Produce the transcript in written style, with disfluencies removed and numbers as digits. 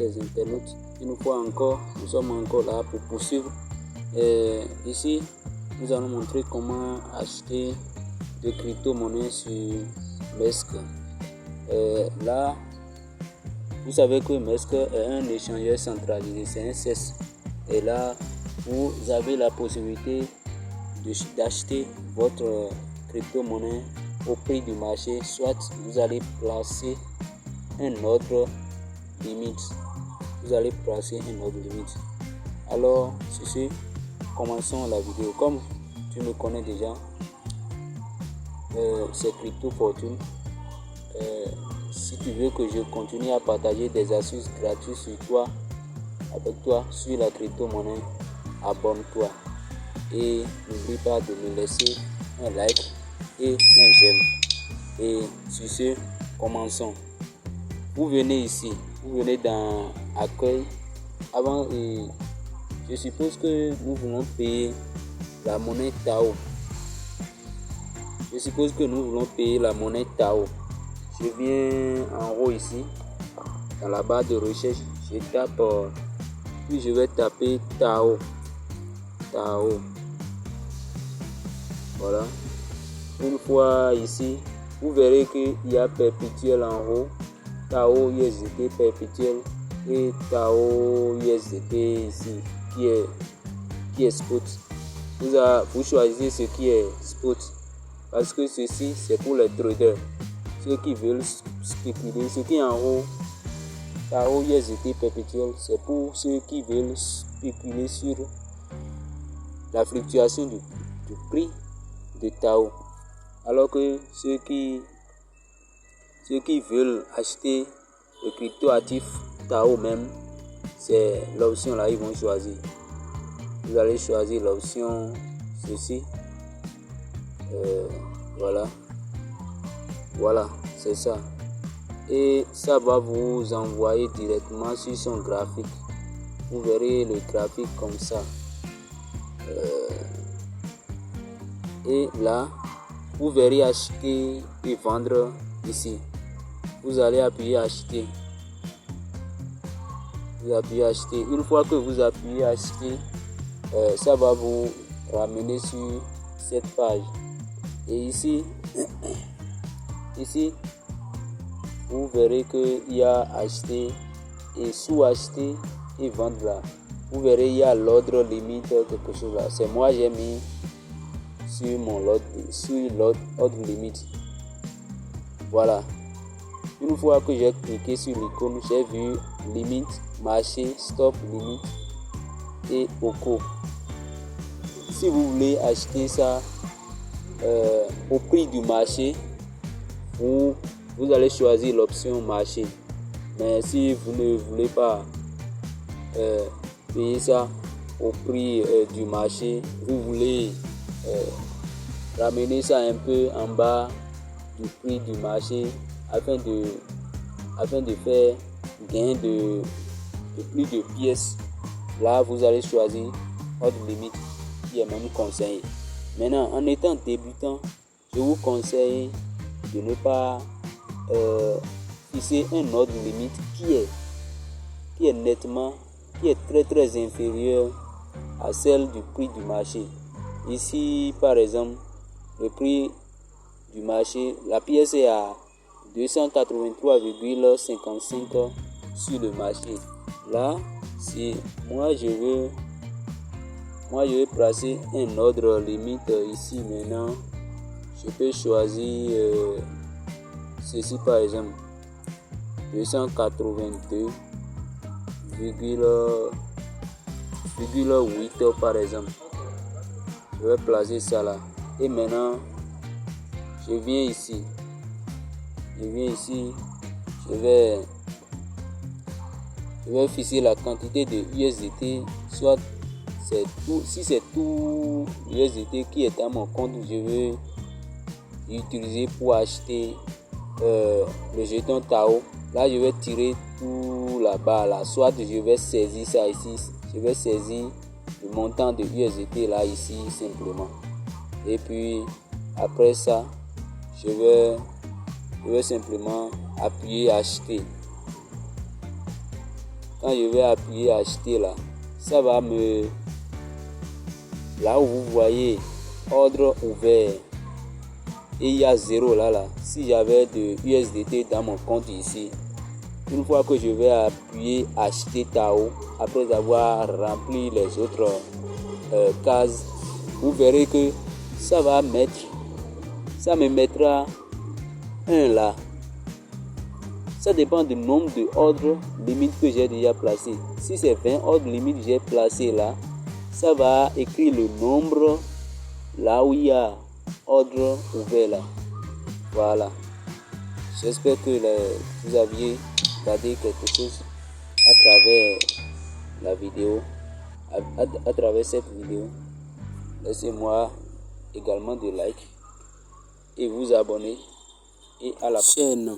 chers internautes. Une fois encore, nous sommes encore là pour poursuivre. Ici, nous allons montrer comment acheter de crypto-monnaies sur Mesk. Là, vous savez que Mesk est un échangeur centralisé, c'est un CES. Et là, vous avez la possibilité d'acheter votre crypto-monnaie au prix du marché, soit vous allez placer un ordre limite. Alors, sur ce, commençons la vidéo. Comme tu me connais déjà, c'est Crypto Fortune. Si tu veux que je continue à partager des astuces gratuites avec toi sur la crypto-monnaie, abonne-toi. Et n'oublie pas de me laisser un like et un j'aime. Et sur ce, commençons. Vous venez ici, vous venez dans Accueil. Avant, je suppose que nous voulons payer la monnaie Tao. Je viens en haut ici, dans la barre de recherche, je tape, puis je vais taper Tao. Voilà. Une fois ici, vous verrez qu'il y a perpétuel en haut, Tao USDT perpétuel et Tao USDT ici qui est spot. Vous choisissez ce qui est spot parce que ceci c'est pour les traders, ceux qui veulent spéculer. Ce qui est en haut, Tao USDT perpétuel, c'est pour ceux qui veulent spéculer sur la fluctuation du prix de Tao. Alors que ceux qui veulent acheter le crypto actif Tao même, c'est l'option là, ils vont choisir. Vous allez choisir l'option ceci. Voilà, c'est ça. Et ça va vous envoyer directement sur son graphique. Vous verrez le graphique comme ça. Et là, vous verrez acheter et vendre ici. Vous allez appuyer acheter. Une fois que vous appuyez acheter, ça va vous ramener sur cette page. Et ici, vous verrez qu'il y a acheter et sous-acheter et vendre là. Vous verrez il y a l'ordre limite, quelque chose là. C'est moi j'ai mis sur l'ordre limite. Voilà. Une fois que j'ai cliqué sur l'icône, j'ai vu limite, marché, stop, limite et OCO. Si vous voulez acheter ça au prix du marché, vous allez choisir l'option marché. Mais si vous ne voulez pas payer ça au prix du marché, vous voulez ramener ça un peu en bas du prix du marché afin de faire gain de plus de pièces. Là, vous allez choisir ordre limite qui est même conseillé. Maintenant, en étant débutant, je vous conseille de ne pas fixer un ordre limite qui est très très inférieur à celle du prix du marché. Ici, par exemple, le prix du marché, la pièce est à 283,55 sur le marché. Là, si moi je veux placer un ordre limite ici maintenant, je peux choisir ceci par exemple, 282,8 par exemple. Je vais placer ça là. Et maintenant, je viens ici, je vais fixer la quantité de USDT, soit si c'est tout USDT qui est à mon compte, je vais l'utiliser pour acheter le jeton Tao. Là, je vais tirer tout là-bas là, soit je vais saisir ça ici, je vais saisir le montant de USDT là ici simplement. Et puis après ça, je vais simplement appuyer acheter. quand je vais appuyer acheter là, ça va me... Là où vous voyez ordre ouvert et il y a 0 là. Si j'avais de USDT dans mon compte ici, une fois que je vais appuyer acheter Tao, après avoir rempli les autres cases, vous verrez que ça me mettra 1 là. Ça dépend du nombre de ordres limites que j'ai déjà placé. Si c'est 20 ordres limites que j'ai placé là, ça va écrire le nombre là où il y a ordre ouvert là. Voilà. J'espère que vous aviez regardé quelque chose à travers la vidéo, à travers cette vidéo. Laissez-moi également des likes et vous abonner et à la chaîne.